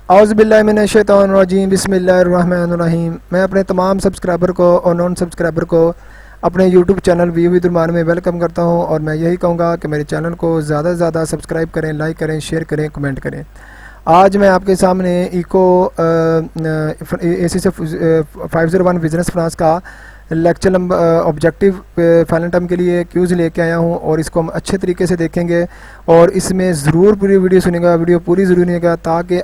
औज़ुबिल्लाहिमिनश्शैतानिर्रजीम बिस्मिल्लाहिर्रहमानिर्रहीम। मैं अपने तमाम सब्सक्राइबर को और नॉन सब्सक्राइबर को अपने यूट्यूब चैनल व्यू विद रुमान में वेलकम करता हूं और मैं यही कहूँगा कि मेरे चैनल को ज़्यादा से ज़्यादा सब्सक्राइब करें, लाइक करें, शेयर करें, कमेंट करें। आज मैं आपके सामने इको AC से 501 बिज़नेस फ्रांस का lecture number objective final term के लिए क्यूज़ लेके आया हूं और इसको हम अच्छे तरीके से देखेंगे और इसमें ज़रूर पूरी वीडियो सुनिएगा, वीडियो पूरी ज़रूर सुनिएगा ताकि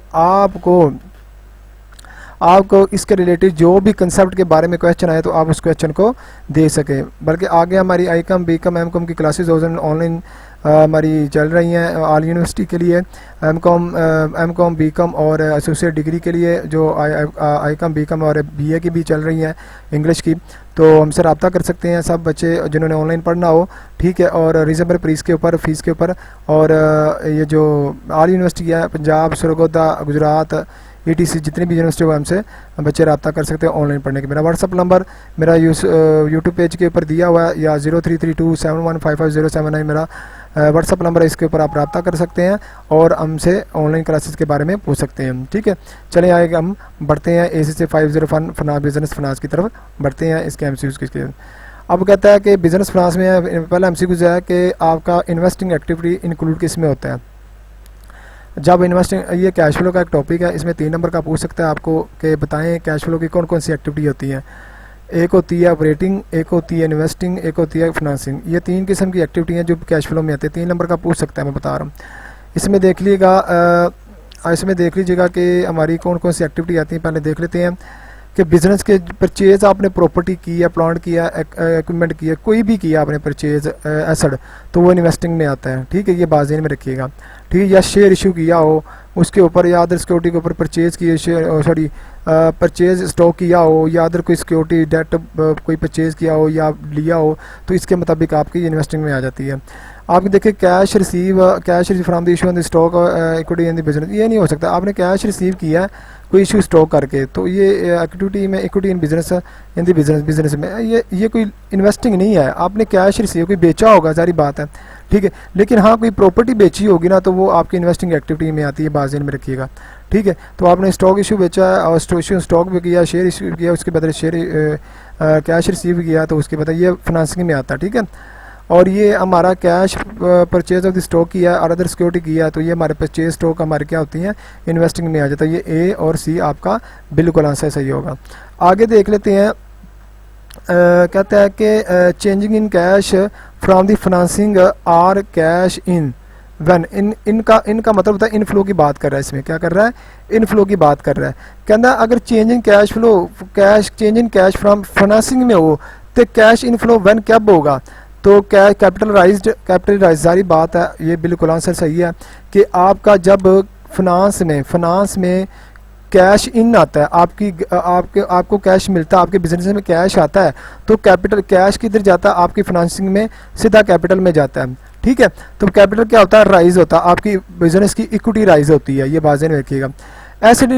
आपको इसके रिलेटेड जो भी कंसेप्ट के बारे में क्वेश्चन आए तो आप उस क्वेश्चन को दे सकें। बल्कि आगे हमारी ICOM, BCOM, MCOM की क्लासेस ऑनलाइन हमारी चल रही हैं ऑल यूनिवर्सिटी के लिए, MCOM, BCOM और एसोसिएट डिग्री के लिए जो ICOM, BCOM और BA की भी चल रही हैं इंग्लिश की। तो हमसे रब्ता कर सकते हैं सब बच्चे जिन्होंने ऑनलाइन पढ़ना हो, ठीक है। और रीजनेबल फीस के ऊपर और ये जो ऑल यूनिवर्सिटी है पंजाब, सरगोदा, गुजरात, ETC जितनी भी यूनिवर्सिटी हुआ हमसे बच्चे रब्ता कर सकते हैं ऑनलाइन पढ़ने के। मेरा व्हाट्सअप नंबर मेरा यूट्यूब पेज के ऊपर दिया हुआ है या 0332715507 मेरा व्हाट्सअप नंबर है, इसके ऊपर आप रब्ता कर सकते हैं और हमसे ऑनलाइन क्लासेस के बारे में पूछ सकते हैं, ठीक है। चले आएगा हम बढ़ते हैं AC से 501 बिज़नेस फ्रांस की तरफ बढ़ते हैं इसके MCQs के। अब कहता है कि बिज़नेस फ्रांस में पहला MCQ है कि आपका इन्वेस्टिंग एक्टिविटी इंक्लूड किस में होता है। जब इन्वेस्टिंग, ये कैश फ्लो का एक टॉपिक है, इसमें 3 नंबर का पूछ सकता है आपको कि बताएं कैश फ्लो की कौन कौन सी एक्टिविटी होती है। एक होती है ऑपरेटिंग, एक होती है इन्वेस्टिंग, एक होती है फाइनेंसिंग। ये 3 किस्म की एक्टिविटी हैं जो कैश फ्लो में आती है। 3 नंबर का पूछ सकता है, मैं बता रहा हूँ। इसमें देख लीजिएगा कि हमारी कौन कौन सी एक्टिविटी आती है। पहले देख लेते हैं कि बिज़नेस के परचेज़ आपने प्रॉपर्टी की है, प्लांट किया, इक्विपमेंट किया, कोई भी किया आपने परचेज़ एसेट, तो वो इन्वेस्टिंग में आता है, ठीक है। ये बात ज़हन में रखिएगा, ठीक है। या शेयर इशू किया हो उसके ऊपर या अदर सिक्योरिटी के ऊपर परचेज़ किए, परचेज़ स्टॉक किया हो या अदर कोई सिक्योरिटी डेट कोई परचेज़ किया हो या लिया हो, तो इसके मुताबिक आपकी इन्वेस्टिंग में आ जाती है। आप देखिए cash receive from the issue on the stock equity in the business, ये नहीं हो सकता। आपने कैश रिसीव किया है कोई इशू स्टॉक करके, तो ये एक्टिविटी में equity in business in the business में ये कोई इन्वेस्टिंग नहीं है। आपने कैश रिसीव कोई बेचा होगा, सारी बात है, ठीक है। लेकिन हाँ कोई प्रॉपर्टी बेची होगी ना, तो वो आपकी इन्वेस्टिंग एक्टिविटी में आती है, बाज़ में रखिएगा, ठीक है। तो आपने स्टॉक इशू बेचा है और स्टॉक भी किया, शेयर इशू किया, उसके बदले कैश रिसीव किया, तो उसके बदले ये फाइनेंसिंग में आता है, ठीक है। और ये हमारा cash purchase of the stock किया और अदर सिक्योरिटी किया, तो ये हमारे परचेज स्टॉक हमारे क्या होती हैं, इन्वेस्टिंग में आ जाता है। ये A और C आपका बिल्कुल आंसर सही होगा। आगे देख लेते हैं, कहता है कि changing in cash from the financing are cash in one, इनका मतलब होता है इनफ्लो की बात कर रहा है। इसमें क्या कर रहा है, इनफ्लो की बात कर रहा है। कहता है अगर चेंजिंग कैश फ्रॉम फाइनेंसिंग में हो तो कैश इनफ्लो वन कब होगा, तो कैपिटलाइज्ड सारी बात है, ये बिल्कुल आंसर सही है कि आपका जब फाइनेंस में कैश इन आता है, आपको कैश मिलता है, आपके बिजनेस में कैश आता है, तो कैश किधर जाता है, आपकी फाइनेंसिंग में सीधा कैपिटल में जाता है, ठीक है। तो कैपिटल क्या होता है, राइज होता है, आपकी बिजनेस की इक्विटी राइज होती है, ये बात में रखिएगा। एसेट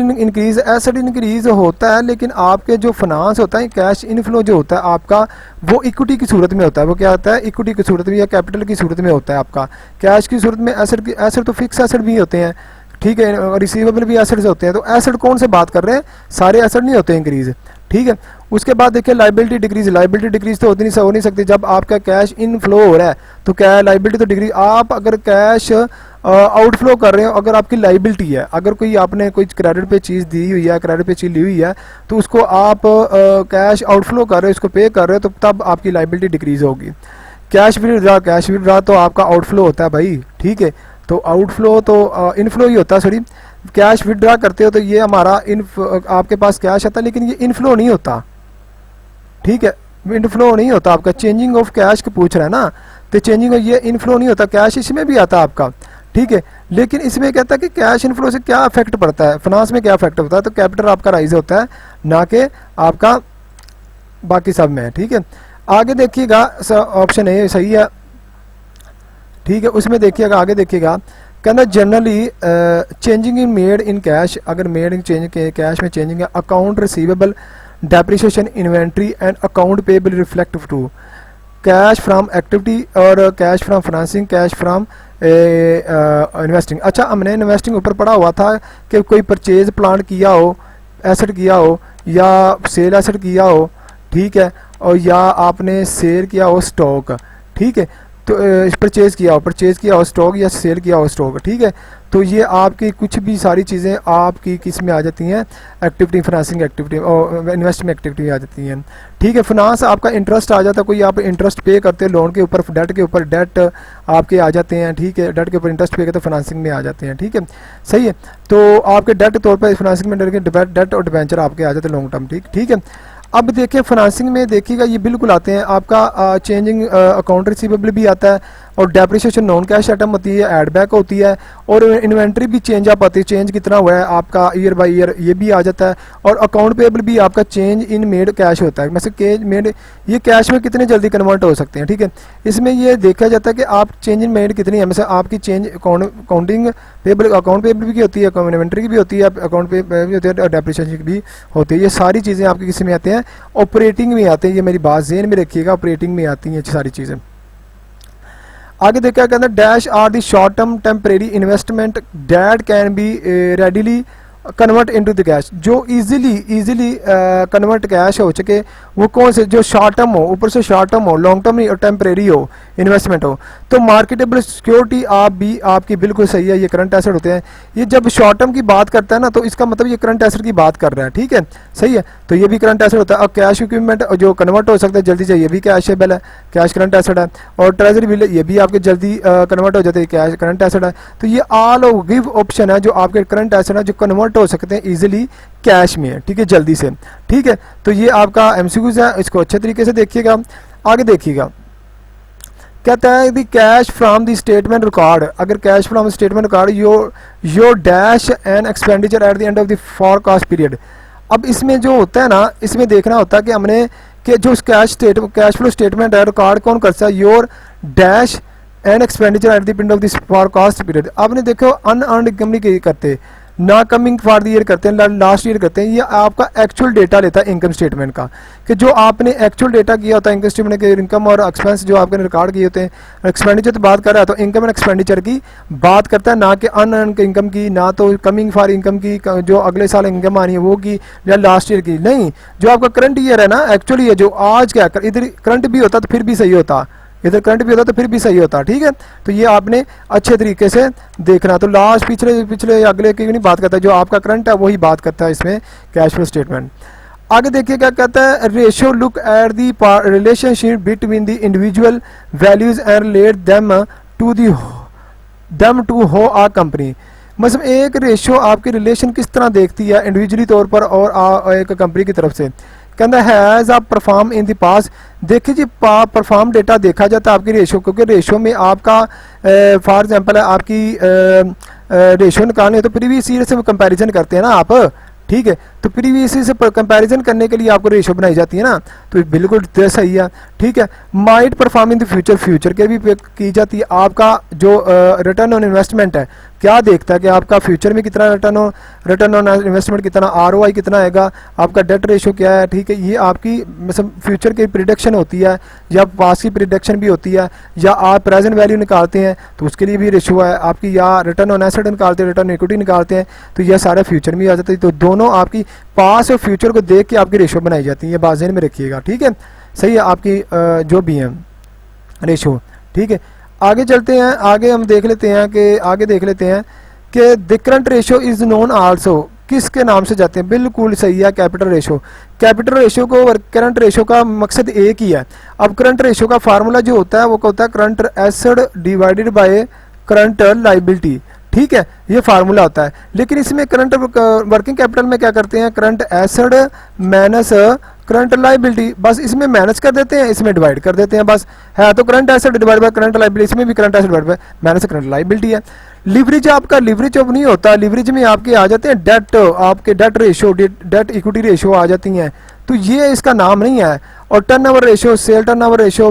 इंक्रीज होता है, लेकिन आपके जो फाइनेंस होता है, कैश इनफ्लो जो होता है आपका, वो इक्विटी की सूरत में होता है। वो क्या होता है, इक्विटी की सूरत में या कैपिटल की सूरत में होता है आपका। कैश की सूरत में एसेट तो फिक्स एसेट भी होते हैं, ठीक है, रिसीवेबल भी एसेट्स होते हैं। तो एसेट कौन से बात कर रहे हैं, सारे एसेट नहीं होते इंक्रीज, ठीक है। उसके बाद देखिए लाइबिलिटी डिक्रीज तो हो नहीं सकती। जब आपका कैश इनफ्लो हो रहा है तो क्या लाइबिलिटी तो डिक्रीज। आप अगर कैश आउटफ्लो कर रहे हो, अगर आपकी लाइबिलिटी है, अगर आपने कोई क्रेडिट पे चीज़ दी हुई है, क्रेडिट पे चीज़ ली हुई है, तो उसको आप कैश आउटफ्लो कर रहे हो, उसको पे कर रहे हो, तो तब आपकी लाइबिलिटी डिक्रीज होगी। कैश विड्रॉ तो आपका आउटफ्लो होता है भाई, ठीक है। तो आउटफ्लो तो इनफ्लो ही होता है, सॉरी। कैश विड्रॉ करते हो तो ये हमारा आपके पास कैश आता है, लेकिन ये इनफ्लो नहीं होता, ठीक है। इनफ्लो नहीं होता आपका, चेंजिंग ऑफ कैश को पूछ रहा है ना, तो चेंजिंग ये इनफ्लो नहीं होता। कैश इसमें भी आता है आपका, ठीक है। लेकिन इसमें कहता है कि कैश इनफ्लो से क्या इफेक्ट पड़ता है, फाइनेंस में क्या इफेक्ट होता है, तो कैपिटल आपका राइज होता है, ना कि आपका बाकी सब में, ठीक है। आगे देखिएगा, ऑप्शन ए सही है, ठीक है। उसमें देखिएगा, आगे देखिएगा, कहना generally changing in made in cash, अगर मेड इन चेंज के कैश में चेंजिंग है, account receivable, depreciation, inventory and account payable reflect to cash from activity और cash from financing, cash from investing. अच्छा, हमने इन्वेस्टिंग ऊपर पढ़ा हुआ था कि कोई परचेज प्लान किया हो, एसेट किया हो, या सेल एसेट किया हो, ठीक है, और या आपने सेल किया हो स्टॉक, ठीक है, तो परचेज किया हो स्टॉक, या सेल किया हो स्टॉक, ठीक है। तो ये आपकी कुछ भी सारी चीज़ें आपकी किस में आ जाती हैं, एक्टिविटी, फाइनेंसिंग एक्टिविटी और इन्वेस्टमेंट एक्टिविटी में आ जाती हैं, ठीक है। फाइनेंस आपका इंटरेस्ट आ जाता है, कोई आप इंटरेस्ट पे करते हैं लोन के ऊपर, डेट के ऊपर डेट आपके आ जाते हैं, ठीक है, डेट के ऊपर इंटरेस्ट पे करते तो फाइनेंसिंग में आ जाते हैं, ठीक है, सही है। तो आपके डेट के तौर पर फाइनेंसिंग में डेट और डिबेंचर आपके आ जाते हैं लॉन्ग टर्म, ठीक है। अब देखिए फाइनेंसिंग में देखिएगा ये बिल्कुल आते हैं, आपका चेंजिंग अकाउंट रिसीवेबल भी आता है, और डेप्रिसिएशन नॉन कैश आइटम होती है, एड बैक होती है, और इन्वेंट्री भी चेंज अप आती है, चेंज कितना हुआ है आपका ईयर बाय ईयर ये भी आ जाता है, और अकाउंट पेबल भी आपका चेंज इन मेड कैश होता है, वैसे कैश मेड ये कैश में कितने जल्दी कन्वर्ट हो सकते हैं, ठीक है। इसमें ये देखा जाता है कि आप चेंज इन मेड कितनी है, मतलब आपकी change accounting payable, account payable की होती है, इन्वेंट्री की भी होती है, अकाउंट पे भी होती है, और डेप्रिसिएशन की भी होती है। ये सारी चीज़ें आपकी किस में आते हैं, ऑपरेटिंग में आते हैं, ये मेरी बात ज़हन में रखिएगा, ऑपरेटिंग में आती हैं ये सारी चीज़ें। आगे देखा कहते हैं dash are the short term temporary investment that can be readily convert into the cash, जो इजीली कन्वर्ट कैश हो सके, वो कौन से, जो शॉर्ट टर्म हो, ऊपर से शॉर्ट टर्म हो, लॉन्ग टर्म नहीं, और टेम्परेरी हो, इन्वेस्टमेंट हो। तो मार्केटेबल सिक्योरिटी आप भी आपकी बिल्कुल सही है, ये करंट एसेट होते हैं। ये जब शॉर्ट टर्म की बात करता है ना, तो इसका मतलब ये करंट एसेट की बात कर रहा है, ठीक है, सही है। तो ये भी करंट एसेट होता है। और कैश इक्विपमेंट जो कन्वर्ट हो सकता है जल्दी से, ये भी कैशेबल है, कैश करंट एसेट है। और ट्रेजरी बिल ये भी आपके जल्दी कन्वर्ट हो जाते हैं, कैश करंट एसेट है। तो ये ऑल गिव ऑप्शन है जो आपके करंट एसेट है, जो कन्वर्ट हो सकते हैं इजीली कैश में, ठीक है, जल्दी से, ठीक है। तो ये आपका एमसीक्यूज है, इसको अच्छे तरीके से देखिएगा। आगे देखिएगा कहता है the cash from the statement record, अगर cash from statement record your dash and expenditure at the end of the forecast period. अब इसमें जो होता है ना, इसमें देखना होता है कि हमने कि जो कैश फ्लो स्टेटमेंट है रिकॉर्ड कौन करता है, your dash and expenditure at the end of this forecast period. आपने देखो अनअर्न्ड इनकम नहीं करते, ना कमिंग फॉर द ईयर करते हैं, लास्ट ईयर करते हैं। ये आपका एक्चुअल डेटा लेता है इनकम स्टेटमेंट का, कि जो आपने एक्चुअल डेटा किया होता है इनकम स्टेटमेंट के, इनकम और एक्सपेंस जो आपने रिकॉर्ड किए होते हैं। एक्सपेंडिचर तो बात कर रहा है, तो इनकम एंड एक्सपेंडिचर की बात करता है, ना कि अनअर्न इनकम की, ना तो कमिंग फॉर इनकम की, जो अगले साल इनकम आनी है वो की, या लास्ट ईयर की, नहीं। जो आपका करंट ईयर है ना, एक्चुअली है जो आज क्या, इधर करंट भी होता तो फिर भी सही होता, इधर करंट भी होता तो फिर भी सही होता, ठीक है। तो ये आपने अच्छे तरीके से देखना। तो लास्ट पिछले अगले की नहीं बात करता है, जो आपका करंट है वही बात करता है इसमें कैश फ्लो स्टेटमेंट। आगे देखिए क्या कहता है, ratio look at the relationship between the individual values and relate them to हो आ कंपनी। मतलब एक रेशियो आपकी रिलेशन किस तरह देखती है इंडिविजुअली तौर पर और एक कंपनी की तरफ से। कहता हैज़ आप परफॉर्म इन द पास, देखिए जी परफॉर्म डेटा देखा जाता है आपकी रेशो, क्योंकि रेशो में आपका फॉर एग्जांपल है आपकी रेशो निकालनी है तो प्रीवियस ईयर से कंपैरिजन करते हैं ना आप, ठीक है। तो प्रीवियस ईयर से कंपैरिजन करने के लिए आपको रेशो बनाई जाती है ना, तो बिल्कुल सही है, ठीक है। Might perform in the future, future के भी की जाती है। आपका जो रिटर्न ऑन इन्वेस्टमेंट है, क्या देखता है कि आपका फ्यूचर में कितना रिटर्न ऑन इन्वेस्टमेंट कितना, आरओआई कितना आएगा, आपका डेट रेशो क्या है, ठीक है। ये आपकी मतलब फ्यूचर की प्रिडिक्शन होती है, या पास की प्रिडिक्शन भी होती है, या आप प्रेजेंट वैल्यू निकालते हैं तो उसके लिए भी रेशो है आपकी, या रिटर्न ऑन एसेट निकालते हैं, रिटर्न इक्विटी निकालते हैं, तो यह सारे फ्यूचर में आ जाते हैं। तो दोनों आपकी पास और फ्यूचर को देख के आपकी रेशो बनाई जाती है, ये बात ज़हन में रखिएगा, ठीक है, सही है। आपकी जो भी है रेशो, ठीक है। आगे चलते हैं, आगे हम देख लेते हैं कि the current ratio is known also, किसके नाम से जाते हैं, बिल्कुल सही है, कैपिटल रेशो। कैपिटल रेशो को करंट रेशो का मकसद एक ही है। अब करंट रेशो का फार्मूला जो होता है वो होता है current asset divided by current liability, ठीक है, ये फार्मूला होता है। लेकिन इसमें करंट वर्किंग कैपिटल में क्या करते हैं, current asset minus current liability, बस इसमें माइनस कर देते हैं, इसमें डिवाइड कर देते हैं, बस है तो current asset divide by current liability, इसमें भी current asset divide by minus current liability है। लिवरेज आपका लिवरेज अब नहीं होता, लिवरेज में आपके आ जाते हैं डेट, आपके debt ratio, debt equity ratio आ जाती हैं, तो ये इसका नाम नहीं है। और turnover ratio, sale turnover ratio,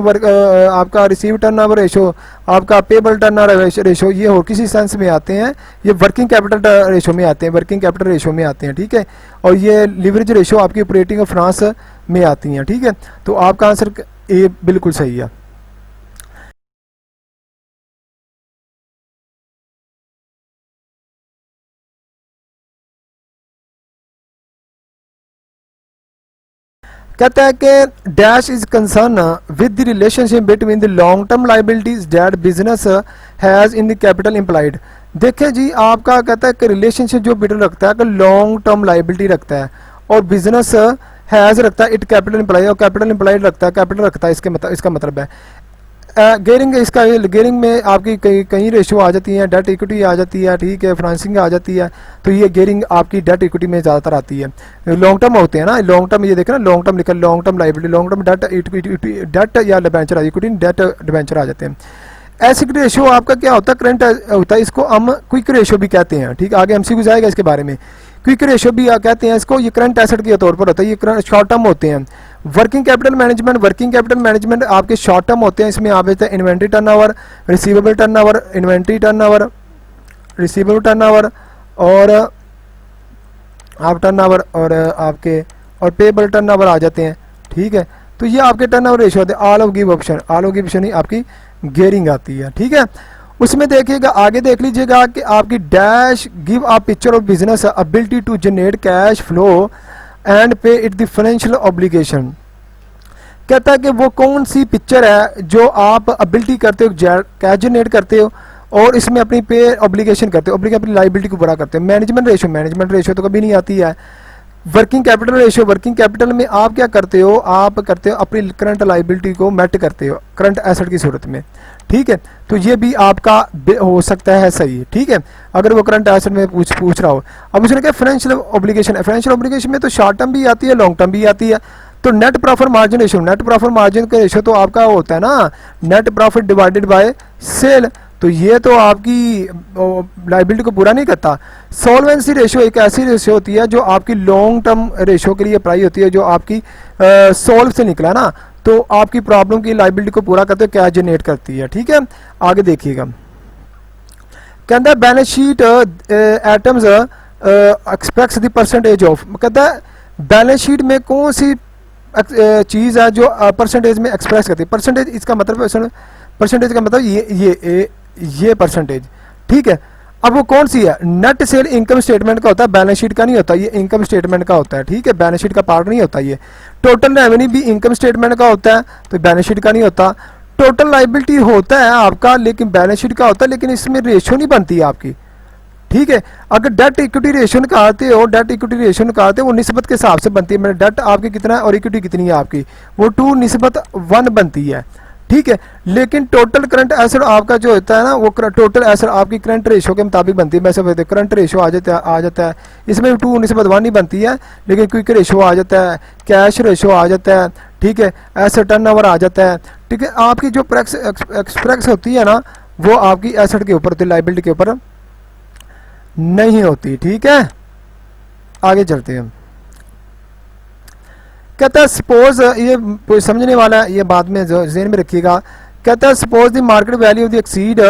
आपका रिसीव टर्नओवर रेशो, आपका पेबल टर्नओवर रेशो, ये और किसी सेंस में आते हैं, ये वर्किंग कैपिटल रेशो में आते हैं, वर्किंग कैपिटल रेशो में आते हैं, ठीक है। और ये लिवरेज रेशो आपकी ऑपरेटिंग ऑफ फाइनेंस में आती हैं, ठीक है। तो आपका आंसर ए बिल्कुल सही है। कहता है कि dash is concern with the relationship between the long term liabilities that business has in the capital employed. देखिए जी, आपका कहता है कि रिलेशनशिप जो बिटवीन रखता है कि लॉन्ग टर्म लाइबिलिटी रखता है और बिजनेस हैज रखता है इट कैपिटल एम्प्लॉय, और कैपिटल एम्प्लॉयड रखता है, कैपिटल रखता है, इसका मतलब है गेयरिंग। इसका गेयरिंग में आपकी कई रेशो आ जाती हैं, डेट इक्विटी आ जाती है, ठीक है, फाइनेंसिंग आ जाती है, तो ये गेयरिंग आपकी डेट इक्विटी में ज़्यादातर आती है। लॉन्ग टर्म होते हैं ना, लॉन्ग टर्म, ये देखें ना, लॉन्ग टर्म लिखा, long term liability, long term debt equity, debt या डिबेंचर इक्विटी, डेट डिबेंचर आ जाते हैं। एसिड रेशो आपका क्या होता है, करंट होता है, इसको हम क्विक रेशो भी कहते हैं, ठीक, आगे एमसीक्यू जाएगा इसके बारे में। क्विक रेशो भी कहते हैं इसको, ये करंट एसेट के तौर पर होता है, ये शॉर्ट टर्म होते हैं। Working capital management, working capital management आपके शॉर्ट टर्म होते हैं, इसमें आप देते हैं inventory turnover, receivable turnover, inventory turnover, receivable turnover और आप टर्नओवर और आपके और पेबल टर्नओवर आ जाते हैं, ठीक है। तो ये आपके टर्नओवर रेशो होते हैं। All of give option, all of give option ही आपकी गेयरिंग आती है, ठीक है। उसमें देखिएगा, आगे देख लीजिएगा कि आपकी dash give a picture of business ability to generate cash flow and pay it the financial obligation. कहता है कि वो कौन सी पिक्चर है जो आप एबिलिटी करते हो, कैश जनरेट करते हो और इसमें अपनी पे ऑब्लिगेशन करते हो, अपनी लाइबिलिटी को पूरा करते हो। मैनेजमेंट रेशो तो कभी नहीं आती है। Working capital ratio, working capital में आप क्या करते हो, आप करते हो अपनी करंट लाइबिलिटी को मेट करते हो करंट एसेट की सूरत में, ठीक है। तो ये भी आपका हो सकता है सही, ठीक है, अगर वो करंट एसेट में पूछ रहा हो। अब उसने कहा फाइनेंशियल ऑब्लिगेशन, फाइनेंशियल ऑब्लिगेशन में तो शॉर्ट टर्म भी आती है, लॉन्ग टर्म भी आती है। तो net profit margin ratio, net profit margin का रेशियो तो आपका होता है ना net profit divided by sale, तो ये तो आपकी लाइबिलिटी को पूरा नहीं करता। सॉल्वेंसी रेशियो एक ऐसी रेशियो होती है जो आपकी लॉन्ग टर्म रेशियो के लिए अप्लाई होती है, जो आपकी सॉल्व से निकला ना, तो आपकी प्रॉब्लम की लाइबिलिटी को पूरा करते कैश जनरेट करती है, ठीक है। आगे देखिएगा, कहता है balance sheet items aspects the percentage of, कहता है बैलेंस शीट में कौन सी चीज़ है जो परसेंटेज में एक्सप्रेस करती है। परसेंटेज इसका मतलब, परसेंटेज का मतलब ये परसेंटेज, ठीक है। अब वो कौन सी है, नेट सेल इनकम स्टेटमेंट का होता है, बैलेंस शीट का नहीं होता, ये इनकम स्टेटमेंट का होता है, ठीक है, बैलेंस शीट का पार्ट नहीं होता ये। टोटल रेवेन्यू भी इनकम स्टेटमेंट का होता है, तो बैलेंस शीट का नहीं होता। टोटल लाइबिलिटी होता है आपका, लेकिन बैलेंस शीट का होता है, लेकिन इसमें रेशो नहीं बनती है आपकी, ठीक है। अगर डेट इक्विटी रेशियो निकालते हो, डेट इक्विटी रेशियो निकालते हो, वो निस्बत के हिसाब से बनती है, मतलब डेट आपकी कितना है और इक्विटी कितनी है आपकी, वो 2:1 बनती है, ठीक है। लेकिन टोटल करंट एसेट आपका जो होता है ना, वो टोटल एसेट आपकी करंट रेशियो के मुताबिक बनती है। वैसे करंट रेशियो आ जाता है, इसमें 2:1 ही बनती है, लेकिन क्विक रेशियो आ जाता है, कैश रेशियो आ जाता है, ठीक है, एसेट टर्नओवर आ जाता है, ठीक है। आपकी जो एक्सप्रेस होती है ना, वो आपकी एसेट के ऊपर होती है, लाइबिलिटी के ऊपर नहीं होती, ठीक है। आगे चलते हैं, कहता है सपोज, ये समझने वाला है, ये बाद में ज़हन में रखिएगा। कहता है suppose the market value the exceed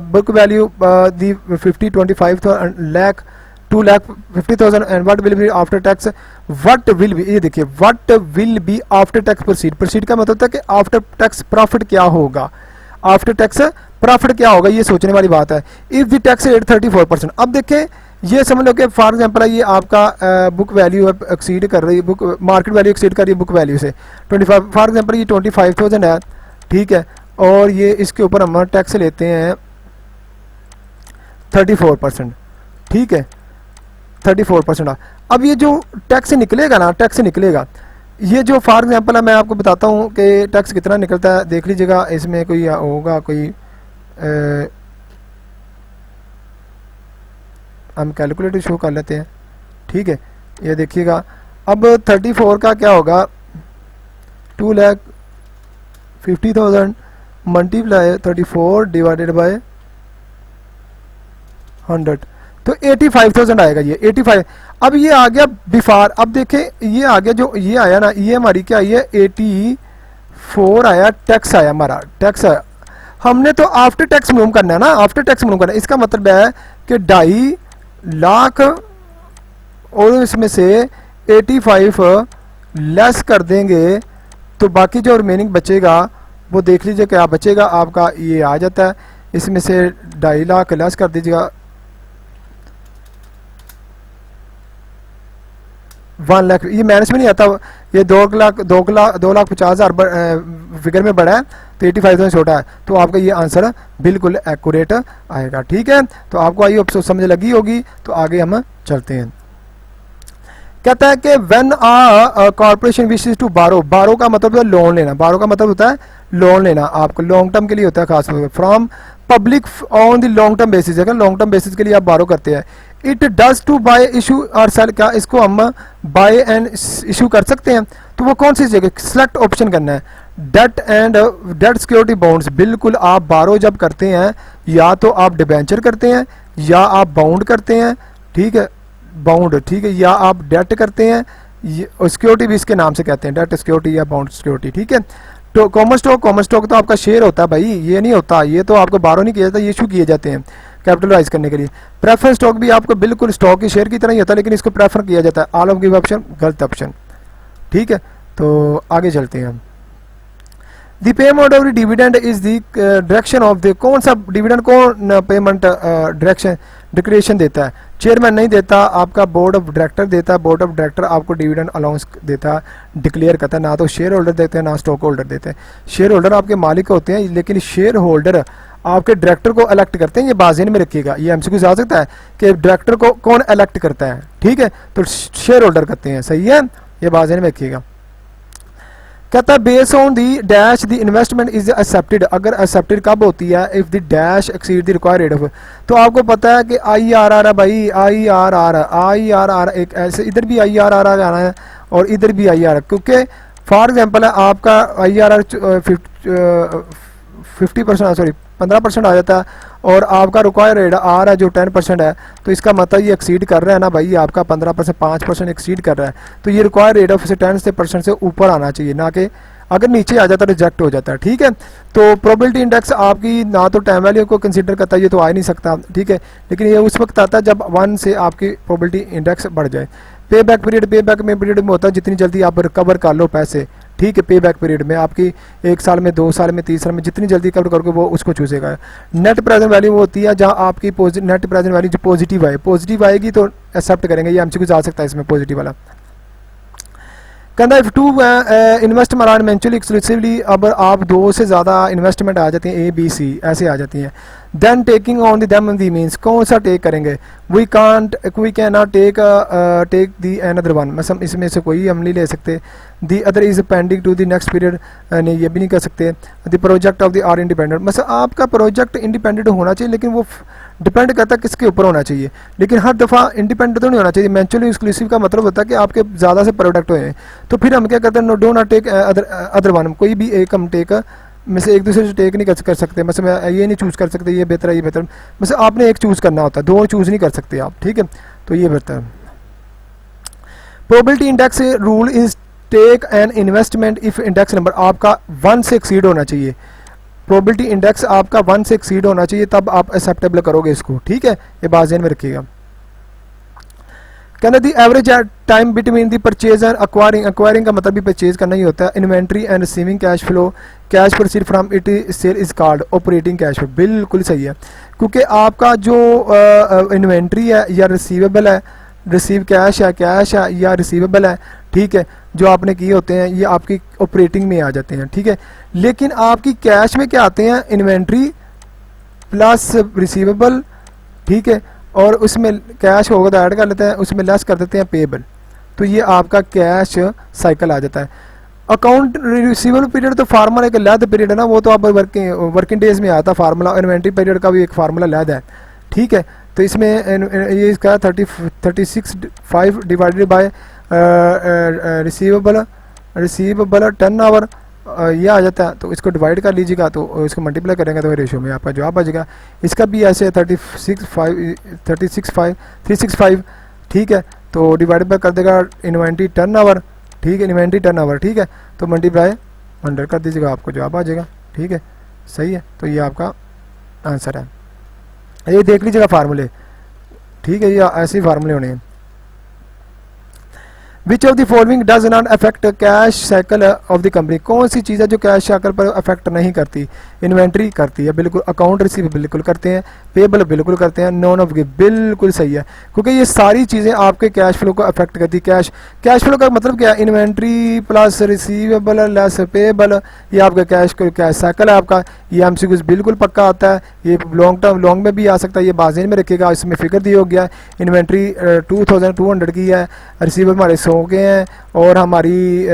book value the 25 lakh 2,50,000 and what will be after tax, what will be, ये देखिए what will be after tax proceed, proceed का मतलब होता है कि आफ्टर टैक्स प्रॉफिट क्या होगा, आफ्टर टैक्स प्रॉफिट क्या होगा, ये सोचने वाली बात है। इफ द टैक्स रेट 34%, अब देखें ये समझ लो कि फॉर एग्जांपल ये आपका बुक वैल्यू एक्सीड कर रही है, बुक मार्केट वैल्यू एक्सीड कर रही है बुक वैल्यू से 25, फॉर एग्जांपल ये 25,000 है, ठीक है, और ये इसके ऊपर हम टैक्स लेते हैं 34%, ठीक है, 34%। अब ये जो टैक्स निकलेगा ना, टैक्स निकलेगा, ये जो फॉर एग्जांपल मैं आपको बताता हूँ कि टैक्स कितना निकलता है, देख लीजिएगा, इसमें कोई होगा कोई हम कैलकुलेटर शो कर लेते हैं, ठीक है। ये देखिएगा, अब 34 का क्या होगा, 2,50,000 मल्टीप्लाई 34 डिवाइडेड बाय 100, तो 85,000 आएगा, ये 85। अब ये आ गया बिफार, अब देखें ये आ गया, जो ये आया ना, ये हमारी क्या आई है 84 आया, टैक्स आया हमारा, टैक्स आया। हमने तो आफ्टर टैक्स मालूम करना है ना, आफ्टर टैक्स मालूम करना है, इसका मतलब है कि 2.5 लाख और इसमें से 85 लेस कर देंगे, तो बाकी जो रिमेनिंग बचेगा वो देख लीजिए क्या बचेगा आपका, ये आ जाता है, इसमें से 2.5 लाख लेस कर दीजिएगा, 1 लाख, ये माइनस में नहीं आता, ये 2,50,000 फिगर में बड़ा है तो 85,000 छोटा है, तो आपका ये आंसर बिल्कुल एक्यूरेट आएगा। ठीक है, तो आपको आई होप समझ लगी होगी। तो आगे हम चलते हैं। कहता है कि when a corporation wishes to borrow, borrow का मतलब है लोन लेना, बारो का मतलब होता है लोन लेना, आपको लॉन्ग टर्म के लिए होता है खास तौर पर, from public on the long term basis, अगर लॉन्ग टर्म बेसिस के लिए आप बारो करते हैं। It does to buy issue और सेल, क्या इसको हम बाय एंड इशू कर सकते हैं? तो वो कौन सी जगह सिलेक्ट ऑप्शन करना है, debt and debt security bonds. बिल्कुल, आप बारो जब करते हैं या तो आप डिबेंचर करते हैं या आप बाउंड करते हैं, ठीक है, बाउंड, ठीक है, या आप डेट करते हैं, सिक्योरिटी भी इसके नाम से कहते हैं, डेट सिक्योरिटी या बाउंड सिक्योरिटी। ठीक है, तो कॉमन स्टॉक तो आपका शेयर होता है भाई, ये नहीं होता, ये तो आपको बारो नहीं किया जाता, ये इशू किए जाते हैं कैपिटलाइज करने के लिए। प्रेफरेंस स्टॉक भी आपको बिल्कुल स्टॉक की शेयर की तरह ही होता है, लेकिन इसको प्रेफर किया जाता है। ऑल ऑफ गिव ऑप्शन गलत ऑप्शन। ठीक है, तो आगे चलते हैं हम। The payment of the dividend is the direction of the, कौन सा डिविडेंड कौन पेमेंट डायरेक्शन डिक्लेरेशन देता है? चेयरमैन नहीं देता, आपका बोर्ड ऑफ डायरेक्टर देता है। बोर्ड ऑफ डायरेक्टर आपको डिविडेंड अलाउंस देता है, डिक्लेयर करता है। ना तो शेयर होल्डर देते हैं ना स्टॉक होल्डर देते हैं। शेयर होल्डर आपके मालिक होते हैं, लेकिन शेयर होल्डर आपके डायरेक्टर को इलेक्ट करते हैं। ये बाजेन में रखिएगा, ये एमसीक्यू आ सकता है कि डायरेक्टर को कौन इलेक्ट करता है। ठीक है, तो शेयर होल्डर करते हैं, सही है, ये बाजेन में रखिएगा। कहता है base on the dash the investment is accepted, अगर एक्सेप्टेड कब होती है? If the dash exceed the required rate of, तो आपको पता है कि IRR है भाई, IRR एक ऐसे, इधर भी IRR आना है और इधर भी IRR, क्योंकि फॉर एग्जांपल है आपका IRR 50%, सॉरी 15% आ जाता है और आपका रिक्वायर रेट आ रहा है जो 10% है, तो इसका मतलब ये एक्सीड कर रहा है ना भाई, आपका 15% 5% एक्सीड कर रहा है, तो ये रिक्वायर रेट ऑफ 10% से ऊपर आना चाहिए, ना कि अगर नीचे आ जाता है रिजेक्ट हो जाता है। ठीक है, तो प्रोबेबिलिटी इंडेक्स आपकी ना तो टाइम वैल्यू को कंसीडर करता है, ये तो आ ही नहीं सकता। ठीक है, लेकिन ये उस वक्त आता है जब 1 से आपकी प्रोबेबिलिटी इंडेक्स बढ़ जाए। पे बैक पीरियड, पे बैक में पीरियड में होता है जितनी जल्दी आप रिकवर कर लो पैसे। ठीक है, पे बैक पीरियड में आपकी 1 साल में, 2 साल में, 3 साल में, जितनी जल्दी कवर करोगे वो उसको चूसेगा। नेट प्रेजेंट वैल्यू वो होती है जहाँ आपकी नेट प्रेजेंट वैल्यू जो पॉजिटिव आए, पॉजिटिव आएगी तो एक्सेप्ट करेंगे, ये एमसीक्यू आ सकता है इसमें पॉजिटिव वाला। कहता है two investment are mutually exclusively, अब आप 2 से ज़्यादा इन्वेस्टमेंट आ जाती हैं, ABC ऐसे आ जाती हैं। Then taking on the the means, कौन सा टेक करेंगे? We can not take the another one, मतलब इसमें से कोई हम नहीं ले सकते। The other is pending to the next period, नहीं ये भी नहीं कर सकते। The project of the are independent, मतलब आपका प्रोजेक्ट इंडिपेंडेंट होना चाहिए, लेकिन वो डिपेंड करता है किसके ऊपर होना चाहिए, लेकिन हर दफ़ा इंडिपेंडेंट तो नहीं होना चाहिए। म्यूचुअली एक्सक्लूसिव का मतलब होता है कि आपके ज़्यादा से प्रोडक्ट हुए हैं, तो फिर हम क्या करते हैं, do not take other one, कोई भी एक हम टेक में से एक दूसरे से टेक नहीं कर सकते। मतलब मैं ये नहीं चूज़ कर सकते ये बेहतर है ये बेहतर, मतलब आपने एक चूज़ करना होता है, 2 चूज़ नहीं कर सकते आप। ठीक है, तो ये बेहतर है। Probability index rule is take an investment if index number आपका 1 से एक्सीड होना चाहिए। प्रोबेबिलिटी इंडेक्स आपका 1 से एक्सीड होना चाहिए, तब आप एक्सेप्टेबल करोगे इसको। ठीक है, ये बात ध्यान में रखिएगा। कहना the average time between the purchase and acquiring, acquiring का मतलब भी परचेज करना ही होता है। Inventory and receiving cash flow, cash proceed from it sale is called operating cash flow. बिल्कुल सही है, क्योंकि आपका जो इन्वेंट्री है या रिसीवेबल है, रिसीव कैश है या रिसीवेबल है, ठीक है, जो आपने किए होते हैं ये आपकी ऑपरेटिंग में आ जाते हैं। ठीक है, लेकिन आपकी कैश में क्या आते हैं? इन्वेंट्री प्लस रिसीवेबल, ठीक है, और उसमें कैश होगा तो ऐड कर लेते हैं, उसमें लेस कर देते हैं पेबल, तो ये आपका कैश साइकिल आ जाता है। अकाउंट रिसीवेबल पीरियड तो फार्मूला एक लैद पीरियड है ना, वो तो आप वर्किंग डेज में आता फार्मूला। इन्वेंट्री पीरियड का भी एक फार्मूला लैद है। ठीक है, तो इसमें ये इसका 36.5 डिवाइडेड बाय रिसीवेबल टर्नओवर ये आ जाता है, तो इसको डिवाइड कर लीजिएगा, तो इसको मल्टीप्लाई करेंगे तो रेशियो में आपका जवाब आ जाएगा। इसका भी ऐसे 365, ठीक है, तो डिवाइड बाय कर देगा इन्वेंट्री टर्नओवर। ठीक है, इन्वेंट्री टर्नओवर, ठीक है, तो मल्टीप्लाई 100 कर दीजिएगा, आपको जवाब आ जाएगा। ठीक है, सही है, तो ये आपका आंसर है। ये देख लीजिएगा फार्मूले, ठीक है, ये ऐसे ही फार्मूले होने हैं। विच of the following does not affect cash cycle of the company, कौन सी चीज़ है जो कैश साइकिल पर अफेक्ट नहीं करती? इन्वेंट्री करती है बिल्कुल, अकाउंट रिसीव बिल्कुल करते हैं, पेबल बिल्कुल करते हैं, नॉन ऑफ बिल्कुल सही है, क्योंकि ये सारी चीज़ें आपके कैश फ्लो को अफेक्ट करती है। कैश फ्लो का मतलब क्या है? Inventory plus receivable less payable, ये आपका कैश साइकिल है आपका। ये एमसीक्यूज बिल्कुल पक्का आता है, ये लॉन्ग में भी आ सकता है, ये बाजेन में रखिएगा, इसमें फिगर दी हो गया। इन्वेंट्री 2200 की है, रिसीवेबल हमारे 100 के हैं और हमारी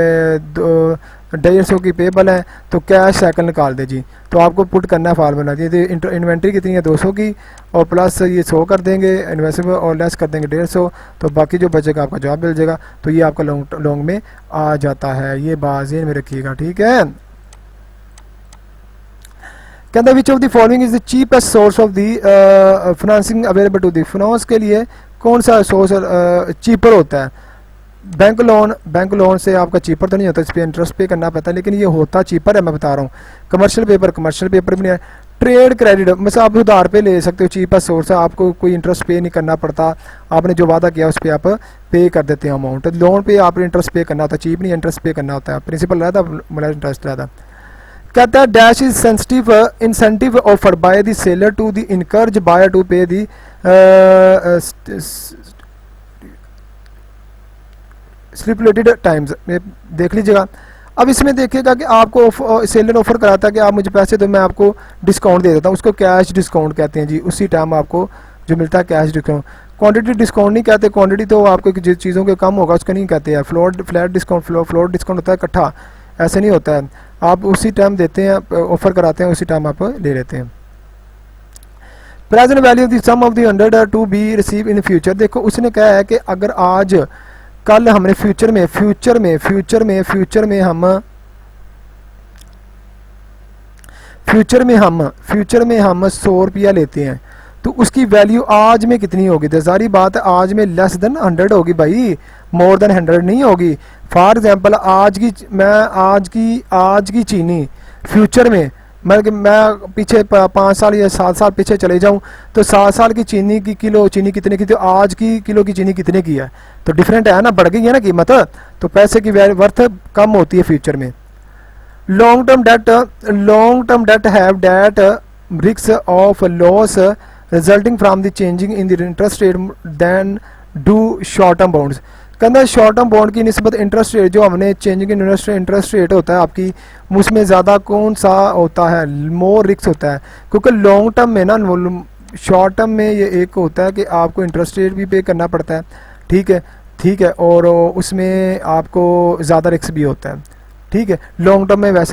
150 की पेबल है, तो कैश साइकिल निकाल दे जी। तो आपको पुट करना है फार्मूला, ये इन्वेंट्री कितनी है 200 की और प्लस ये 100 कर देंगे इन्वेस्टेबल और लेस कर देंगे 150, तो बाकी जो बचेगा आपका जवाब मिल जाएगा। तो ये आपका लॉन्ग में आ जाता है, ये बाजेन में रखिएगा, ठीक है। कहता है which of the following is the cheapest source of the financing available to the finance के लिए कौन सा सोर्स चीपर होता है? बैंक लोन से आपका चीपर तो नहीं होता, इस पर इंटरेस्ट पे करना पड़ता है, लेकिन ये होता चीपर है, मैं बता रहा हूँ। कमर्शियल पेपर भी नहीं है। ट्रेड क्रेडिट मतलब आप उधार पे ले सकते हो, चीपेस्ट सोर्स है, आपको कोई इंटरेस्ट पे नहीं करना पड़ता, आपने जो वादा किया उस पर आप पे कर देते हैं अमाउंट। लोन पे आपने इंटरेस्ट पे करना होता है, चीप नहीं इंटरेस्ट पे करना होता है, प्रिंसिपल रहता है मतलब इंटरेस्ट रहता है। कहता है dash is sensitive incentive offer by the seller to the encourage buyer to pay the stipulated times, देख लीजिएगा। अब इसमें देखिएगा कि आपको सेलर ऑफर कराता है कि आप मुझे पैसे दो, मैं आपको डिस्काउंट दे देता हूँ, उसको कैश डिस्काउंट कहते हैं जी। उसी टाइम आपको जो मिलता है कैश डिस्काउंट, क्वांटिटी डिस्काउंट नहीं कहते, क्वांटिटी तो आपको जिस चीज़ों के कम होगा उसका नहीं कहते हैं। फ्लैट डिस्काउंट होता है इकट्ठा, ऐसे नहीं होता है, आप उसी टाइम देते हैं, ऑफर कराते हैं, उसी टाइम आप ले लेते हैं। Present value of the sum of the 100 to be receive in future, देखो उसने कहा है कि अगर आज कल हमने फ्यूचर में हम 100 रुपया लेते हैं, तो उसकी वैल्यू आज में कितनी होगी? तो सारी बात है आज में लेस देन 100 होगी भाई, मोर देन 100 नहीं होगी। फॉर एग्जांपल आज की चीनी फ्यूचर में मैं पीछे 5 साल या 7 साल पीछे चले जाऊं, तो 7 साल की चीनी की किलो चीनी कितने की, तो आज की किलो की चीनी कितने की है? तो डिफरेंट है ना, बढ़ गई है ना कीमत, तो पैसे की वर्थ कम होती है फ्यूचर में। Long term debt have debt risk of loss resulting from the changing in the interest rate than do short term bonds. कहना शॉर्ट टर्म बॉन्ड की निस्बत इंटरेस्ट रेट जो हमने चेंजिंग इन इंटरेस्ट रेट होता है आपकी, उसमें ज़्यादा कौन सा होता है? मोर रिस्क होता है, क्योंकि लॉन्ग टर्म में ना, शॉर्ट टर्म में ये एक होता है कि आपको इंटरेस्ट रेट भी पे करना पड़ता है, ठीक है, और उसमें आपको ज़्यादा रिस्क भी होता है, ठीक है। लॉन्ग टर्म में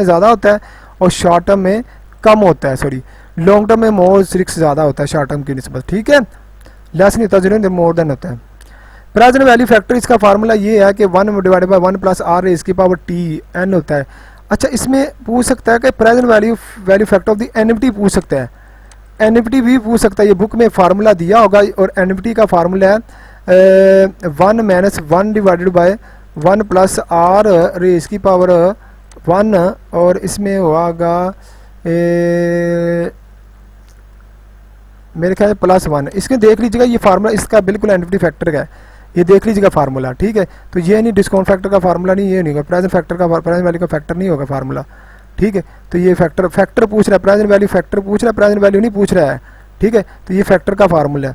ज़्यादा होता है और शॉर्ट टर्म में कम होता है, लॉन्ग टर्म में मोर रिस्क ज़्यादा होता है शॉर्ट टर्म की निस्बत, ठीक है, लेस नहीं होता, जीरो मोर देन होता है। प्रेजेंट वैल्यू फैक्टर, इसका फार्मूला ये है कि 1 divided by 1 plus R raise की पावर टी एन होता है। अच्छा, इसमें पूछ सकता है कि present value factor of the NFT पूछ सकता है, एनएफटी भी पूछ सकता है, ये बुक में फार्मूला दिया होगा, और एनएफटी का फार्मूला है 1 minus 1 divided by 1 plus R raise की पावर 1, और इसमें होगा मेरे ख्याल +1। इसके देख लीजिएगा, ये फार्मूला इसका बिल्कुल एनएफटी फैक्टर का है, ये देख लीजिएगा फार्मूला, ठीक है। तो ये नहीं डिस्काउंट फैक्टर का फार्मूला नहीं, ये नहीं होगा प्रेजेंट वैल्यू का फैक्टर नहीं होगा फार्मूला, ठीक है। तो ये फैक्टर पूछ रहा है, प्रेजेंट वैल्यू फैक्टर पूछ रहा है, प्रेजेंट वैल्यू नहीं पूछ रहा है, ठीक है। तो ये फैक्टर का फार्मूला है,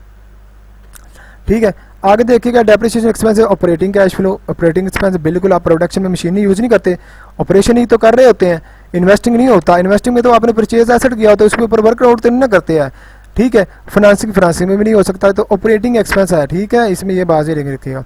ठीक है। आगे देखिएगा depreciation expense, operating cash flow, operating expense बिल्कुल आप प्रोडक्शन में मशीन यूज़ नहीं करते, ऑपरेशन ही तो कर रहे होते हैं, इन्वेस्टिंग नहीं होता, इन्वेस्टिंग में तो आपने परचेज एसेट किया होता है, उसके ऊपर वर्कआउट तो नहीं करते हैं, ठीक है। फाइनेंसिंग में भी नहीं हो सकता, तो ऑपरेटिंग एक्सपेंस है, ठीक है, इसमें ये बात रखिएगा।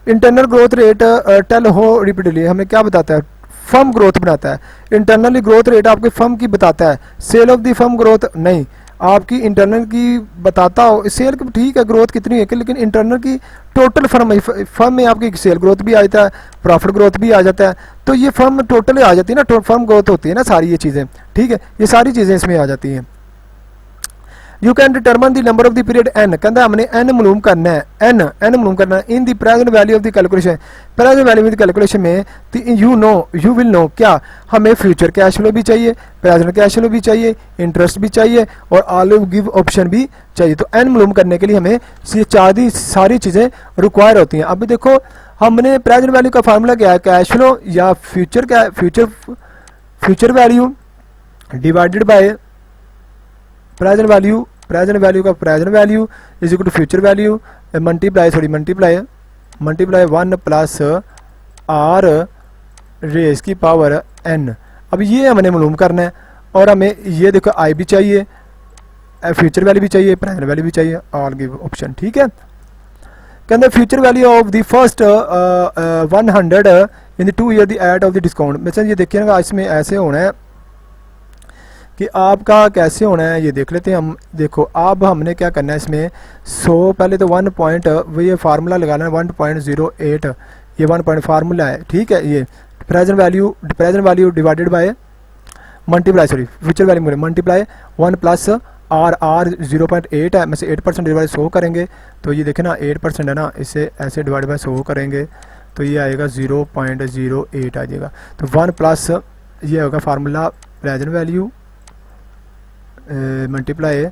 इंटरनल ग्रोथ रेट टेल हो रिपीटेडली, हमें क्या बताता है? फर्म ग्रोथ बनाता है। इंटरनली ग्रोथ रेट आपके फर्म की बताता है, sale of the firm growth नहीं, आपकी इंटरनल की बताता हो, सेल की ठीक है ग्रोथ कितनी है, लेकिन इंटरनल की टोटल फर्म में आपकी सेल ग्रोथ भी आ जाता है, प्रॉफिट ग्रोथ भी आ जाता है, तो ये फर्म टोटल आ जाती है ना, फर्म ग्रोथ होती है ना, सारी ये चीज़ें, ठीक है, ये सारी चीज़ें इसमें आ जाती हैं। You can determine the number of the period n, कहता हमने n मालूम करना है, n मालूम करना है in the present value of the calculation, present value of the calculation में यू विल नो क्या, हमें फ्यूचर कैश फ्लो भी चाहिए, प्रेजेंट कैश फ्लो भी चाहिए, इंटरेस्ट भी चाहिए और ऑल गिव ऑप्शन भी चाहिए। तो n मालूम करने के लिए हमें ये सारी चीज़ें रिक्वायर होती हैं। अभी देखो हमने प्रेजेंट वैल्यू का फार्मूला क्या है, कैश फ्लो या future value divided by present value का present value is equal to future value multiply 1 plus R raise की पावर n। अब ये हमने मालूम करना है और हमें ये देखो आई भी चाहिए, फ्यूचर वैल्यू भी चाहिए, प्रेजेंट वैल्यू भी चाहिए, ऑल गिव ऑप्शन। ठीक है, कहते future value of the first 100 in the 2 year the eight of the discount. मतलब ये देखिए ना इसमें ऐसे होना है कि आपका कैसे होना है, ये देख लेते हैं हम। देखो अब हमने क्या करना है इसमें 100 पहले तो 1 पॉइंट ये फार्मूला लगाना है 1.08, ये 1 पॉइंट फार्मूला है। ठीक है, ये present value divided by future value multiply 1 plus R 0.8 है, में से 8% डिवाइड 100 करेंगे तो ये देखें ना 8% है ना, इसे ऐसे डिवाइड बाय 100 करेंगे तो ये आएगा 0.08 आ जाएगा। तो 1 प्लस ये होगा formula present value multiply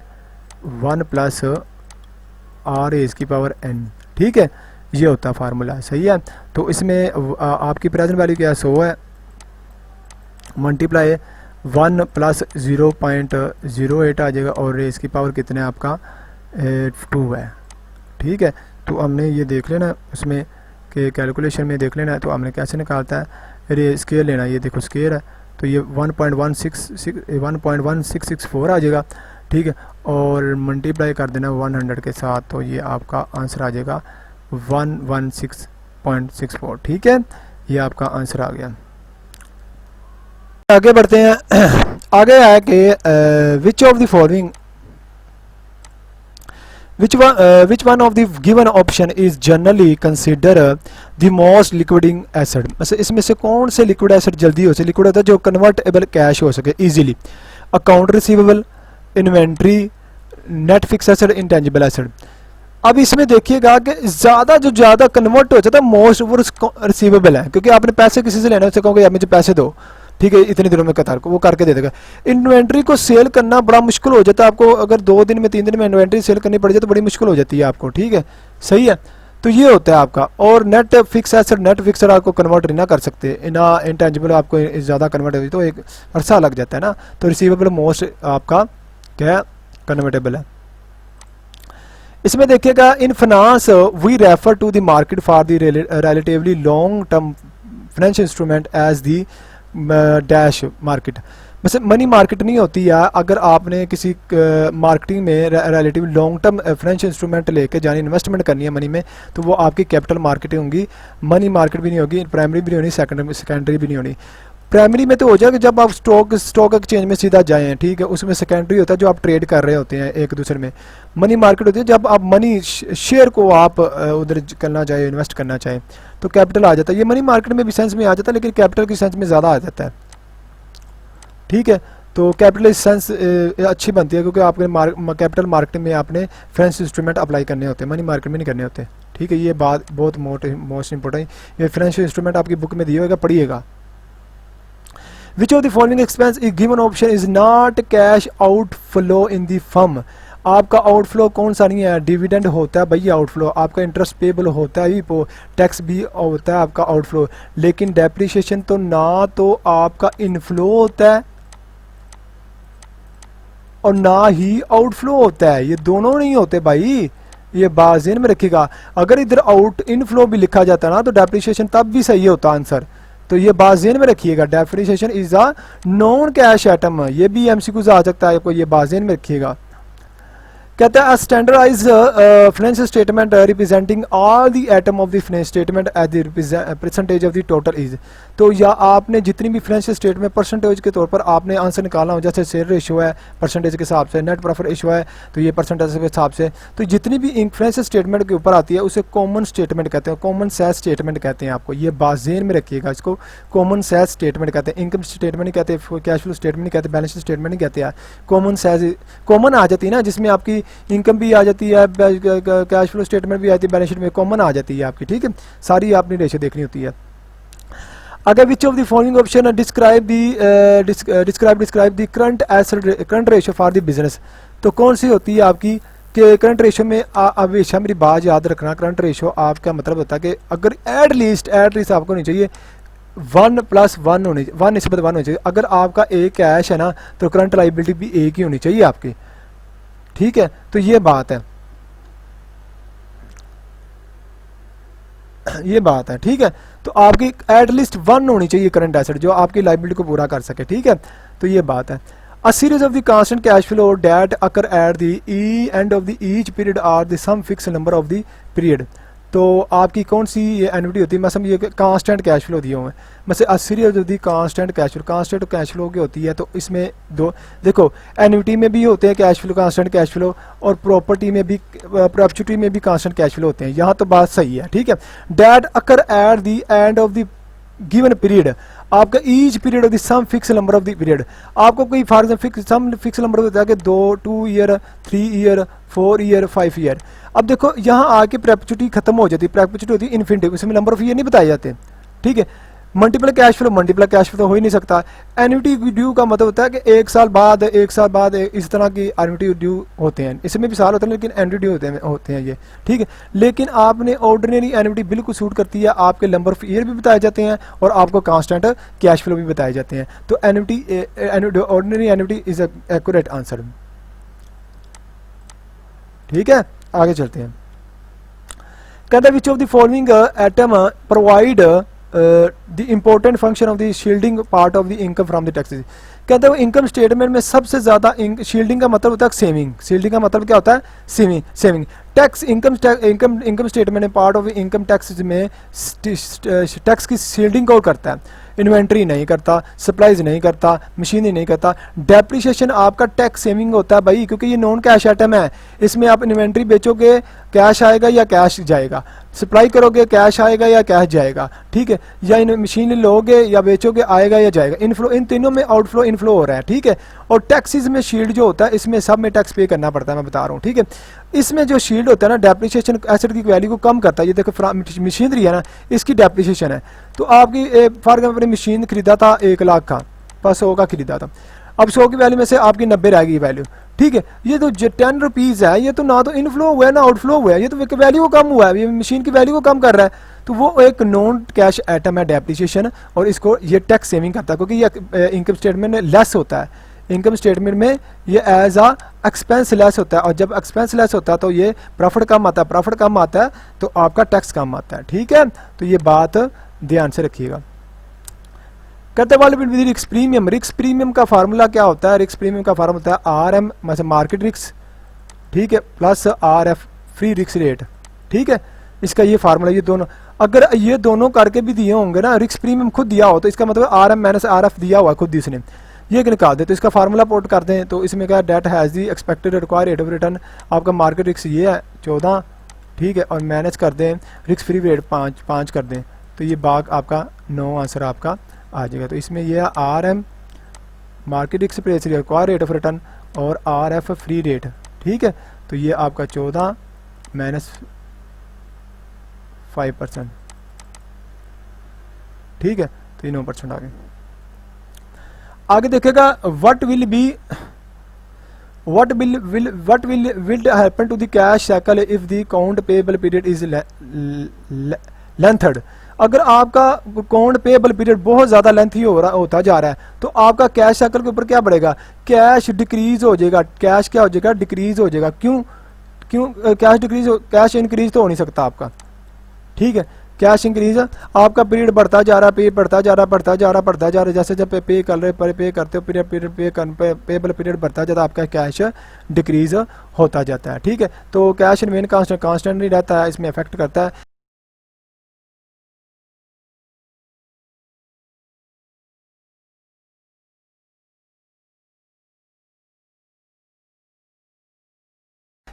1 plus R raise की पावर n। ठीक है, ये होता है फार्मूला, सही है। तो इसमें आपकी प्रेजेंट वैल्यू क्या 100 है, मल्टीप्लाई 1 प्लस 0.08 आ जाएगा और रेज़ की पावर कितने आपका 2 है। ठीक है, तो हमने ये देख लेना उसमें कि कैलकुलेशन में देख लेना है, तो हमने कैसे निकालता है, रे स्केयर लेना, ये देखो स्केयर है तो ये 1.1664 आ जाएगा। ठीक है, और मल्टीप्लाई कर देना 100 के साथ तो ये आपका आंसर आ जाएगा 116.64। ठीक है, ये आपका आंसर आ गया। आगे बढ़ते हैं। आगे है कि विच of the following which one of the given option is generally consider the most liquidating asset। मतलब इसमें से कौन से लिक्विड एसेट जल्दी हो सके, लिक्विड होता है जो कन्वर्टेबल कैश हो सके easily, account receivable, inventory, net fix asset, intangible asset. अब इसमें देखिएगा कि ज़्यादा कन्वर्ट हो जाता है मोस्ट वो रिसीवेबल है, क्योंकि आपने पैसे किसी से लेना, उससे कहोगे मुझे पैसे दो, ठीक है, इतने दिनों में कतार को वो करके दे देगा। इन्वेंट्री को सेल करना बड़ा मुश्किल हो जाता है आपको, अगर 2 दिन में 3 दिन में इन्वेंट्री सेल करनी पड़ जाए तो बड़ी मुश्किल हो जाती है आपको। ठीक है, सही है, तो ये होता है आपका। और नेट फिक्स एसेट आपको कन्वर्ट नहीं ना कर सकते, ना इंटेंजिबल आपको ज़्यादा कन्वर्ट होती तो एक अरसा लग जाता है ना। तो रिसीवेबल मोस्ट आपका क्या कन्वर्टेबल है। इसमें देखिएगा in finance we refer to the market for the relatively long term financial instrument as the dash market. वैसे मनी मार्केट नहीं होती है, अगर आपने किसी मार्केटिंग में relative long term financial instrument लेके जानी, इन्वेस्टमेंट करनी है मनी में, तो वो आपकी कैपिटल मार्केट होंगी, मनी मार्केट भी नहीं होगी, प्राइमरी भी नहीं होनी, सेकेंडरी भी नहीं होनी। प्राइमरी में तो हो जाएगा जब आप स्टॉक एक्सचेंज में सीधा जाएँ, ठीक है, उसमें सेकेंडरी होता है जो आप ट्रेड कर रहे होते हैं एक दूसरे में। मनी मार्केट होती है जब आप मनी शेयर को आप उधर करना चाहें, इन्वेस्ट करना चाहें, तो कैपिटल आ जाता है। ये मनी मार्केट में भी सेंस में आ जाता है, लेकिन कैपिटल की सेंस में ज़्यादा आ जाता है। ठीक है, तो कैपिटल सेंस अच्छी बनती है क्योंकि आपके कैपिटल मार्केट में आपने फाइनेंशियल इंस्ट्रूमेंट अप्लाई करने होते हैं, मनी मार्केट में नहीं करने होते। ठीक है, ये बात बहुत मोस्ट इंपॉर्टेंट, ये फाइनेंशियल इंस्ट्रूमेंट आपकी बुक में दिए होगा, पढ़िएगा। Which of the following expense is given option is not cash outflow in the firm। आपका आउटफ्लो कौन सा नहीं है, डिविडेंड होता है भैया आउटफ्लो, आपका इंटरेस्ट पेबल होता है, टैक्स भी होता है आपका आउटफ्लो, लेकिन डेप्रिसिएशन तो ना तो आपका इनफ्लो होता है और ना ही आउटफ्लो होता है, ये दोनों नहीं होते भाई, ये बात ज़हन में रखिएगा। अगर इधर इनफ्लो भी लिखा जाता ना तो डेप्रिसिएशन तब भी सही होता आंसर, तो ये बात ज़हन में रखिएगा। Depreciation is a non cash item, ये भी एमसीक्यूज आ सकता है आपको, ये बात ज़हन में रखिएगा। कहता है standardize financial statement representing all the item of the financial statement as the percentage of the total is. तो या आपने जितनी भी फाइनेंशियल स्टेटमेंट परसेंटेज के तौर पर आपने आंसर निकालना हो, जैसे शेयर रेशियो है परसेंटेज के हिसाब से, नेट प्रॉफिट रेशियो है तो ये परसेंटेज के हिसाब से, तो जितनी भी फाइनेंशियल स्टेटमेंट के ऊपर आती है उसे कॉमन स्टेटमेंट कहते हैं, कॉमन सेल्स स्टेटमेंट कहते हैं। आपको ये बात ज़हन में रखिएगा, इसको कॉमन सेल्स स्टेटमेंट कहते हैं, इनकम स्टेटमेंट नहीं कहते, कैश फ्लो स्टेटमेंट नहीं कहते, बैलेंस स्टेटमेंट नहीं कहते हैं। कॉमन सेल्स कॉमन आ जाती है ना, जिसमें आपकी इनकम भी आ जाती है, कैश फ्लो स्टेटमेंट भी आती है, बैलेंस शीट में कॉमन आ जाती है आपकी, ठीक है। सारी आपने रेशियो देखनी होती है। अगर विच of the following option describe the current ratio for the business, तो कौन सी होती है आपकी कि करंट रेशियो में हमेशा मेरी बात याद रखना, करंट रेशियो आपका मतलब होता है कि अगर एट लीस्ट आपको होनी चाहिए 1+1 होनी, 1:1 होनी चाहिए। अगर आपका एक कैश है ना तो करंट लाइबिलिटी भी एक ही होनी चाहिए आपकी, ठीक है। तो ये बात है, ये बात है, ठीक है। तो आपकी एटलीस्ट 1 होनी चाहिए करंट एसेट जो आपकी लाइबिलिटी को पूरा कर सके, ठीक है। तो ये बात है। A series of the constant cash flow that occur at the end of the each period are the some fix number of the period. तो आपकी कौन सी ये एन्युटी होती है, मैं समझिए कांस्टेंट कैश फ्लो दिए हुए हैं, वैसे अ series of the constant cash flow की होती है। तो इसमें दो देखो, एन्युटी में भी होते हैं cash flow, constant cash flow, और प्रॉपर्टी में भी, प्रॉपर्टी में भी कांस्टेंट कैश फ्लो होते हैं। यहाँ तो बात सही है, ठीक है। Debt occur at the end of the given period, आपका each period of the some fix number of the period, आपको कोई for example some fix number होता है कि 2 ईयर, 3 ईयर, 4 ईयर, 5 ईयर। अब देखो यहाँ आके परपेचुइटी खत्म हो जाती है, परपेचुइटी होती है इन्फिनिटी, उसमें नंबर ऑफ ईयर नहीं बताए जाते, ठीक है। मल्टीपल कैश फ्लो तो हो ही नहीं सकता। एन्युटी ड्यू का मतलब होता है कि एक साल बाद इस तरह की एन्युटी ड्यू होते हैं, इसमें भी साल होते हैं लेकिन एन्युटी ड्यू होते हैं ये, ठीक है। लेकिन आपने ऑर्डिनरी एन्युटी बिल्कुल सूट करती है, आपके नंबर ऑफ ईयर भी बताए जाते हैं और आपको कांस्टेंट कैश फ्लो भी बताए जाते हैं। तो annuity ordinary annuity is accurate answer, ठीक है। आगे चलते हैं। कहता है which of the following item provide the important function of the shielding part of the income from the taxes. कहते हैं इनकम स्टेटमेंट में सबसे ज्यादा शील्डिंग का मतलब होता है सेविंग, शील्डिंग का मतलब क्या होता है, सेविंग। टैक्स इनकम स्टेटमेंट में पार्ट ऑफ इनकम टैक्स में टैक्स की शील्डिंग कौन करता है, इन्वेंट्री नहीं करता, सप्लाईज नहीं करता, मशीनरी नहीं करता। डेप्रिसिएशन आपका टैक्स सेविंग होता है भाई, क्योंकि ये नॉन कैश आइटम है, इसमें आप इन्वेंट्री बेचोगे कैश आएगा या कैश जाएगा, सप्लाई करोगे कैश आएगा या कैश जाएगा, ठीक है। या इन मशीन लोगे या बेचोगे आएगा या जाएगा, इनफ्लो, इन तीनों में आउटफ्लो इनफ्लो हो रहा है, ठीक है। और टैक्सेस में शील्ड जो होता है इसमें सब में टैक्स पे करना पड़ता है, मैं बता रहा हूँ, ठीक है। इसमें जो शील्ड होता है ना, डेप्रिसिएशन एसेट की वैल्यू को कम करता है। ये देखो मशीनरी है ना, इसकी डेप्रिसिएशन है। तो आपकी फॉर एग्जाम्पल मशीन खरीदा था 1 लाख का, 100 का खरीदा था, अब 100 की वैल्यू में से आपकी 90 रहेगी वैल्यू, ठीक है। ये तो 10 रुपीज़ है, ये तो ना तो इनफ्लो हुआ है ना आउटफ्लो हुआ है, ये तो वैल्यू को कम हुआ है, ये मशीन की वैल्यू को कम कर रहा है। तो वो एक नॉन कैश आइटम है डेप्रिसिएशन, और इसको ये टैक्स सेविंग करता है, क्योंकि ये इनकम स्टेटमेंट में लेस होता है, इनकम स्टेटमेंट में ये एज आ एक्सपेंस लेस होता है, और जब एक्सपेंस लेस होता है तो ये प्रॉफिट कम आता है, प्रॉफिट कम आता है तो आपका टैक्स कम आता है, ठीक है। तो ये बात ध्यान से रखिएगा। कहते वाले रिस्क प्रीमियम, रिस्क प्रीमियम का फार्मूला क्या होता है, रिस्क प्रीमियम का फार्मूला होता है RM मतलब मार्केट रिस्क, ठीक है, plus RF free risk rate, ठीक है। इसका ये फार्मूला, ये दोनों अगर ये दोनों करके भी दिए होंगे ना, रिस्क प्रीमियम खुद दिया हो तो इसका मतलब RM - RF दिया हुआ खुद इसने, ये निकाल दे। तो इसका फार्मूला पोर्ट कर दें तो इसमें क्या, debt has the expected required rate of return, आपका मार्केट रिस्क ये है 14, ठीक है, और मैनेज कर दें रिस्क फ्री रेट 5 कर दें, तो ये बाग आपका 9 आंसर आपका आ जाएगा। तो इसमें यह RM market risk price required rate of return और RF फ्री रेट, ठीक है। तो ये आपका 14 माइनस 5%, ठीक है। तो ये 9% आ गए। आगे देखेगा what will happen to the cash cycle if the account payable period is lengthened। अगर आपका अकाउंट पेबल पीरियड बहुत ज़्यादा लेंथी होता जा रहा है तो आपका कैश साइकिल के ऊपर क्या बढ़ेगा, कैश डिक्रीज हो जाएगा, कैश क्या हो जाएगा, डिक्रीज हो जाएगा। क्यों कैश डिक्रीज कैश इंक्रीज तो हो नहीं सकता आपका, ठीक है। कैश इंक्रीज, आपका पीरियड बढ़ता जा रहा है, पे बढ़ता जा रहा, बढ़ता जा रहा, बढ़ता जा रहा है, जैसे जब पे कर रहे पे करते हो पीरियड पेबल पीरियड बढ़ता जाता है, आपका कैश डिक्रीज होता जाता है। ठीक है, तो कैश रिमेन कांस्टेंट नहीं रहता है, इसमें इफेक्ट करता है।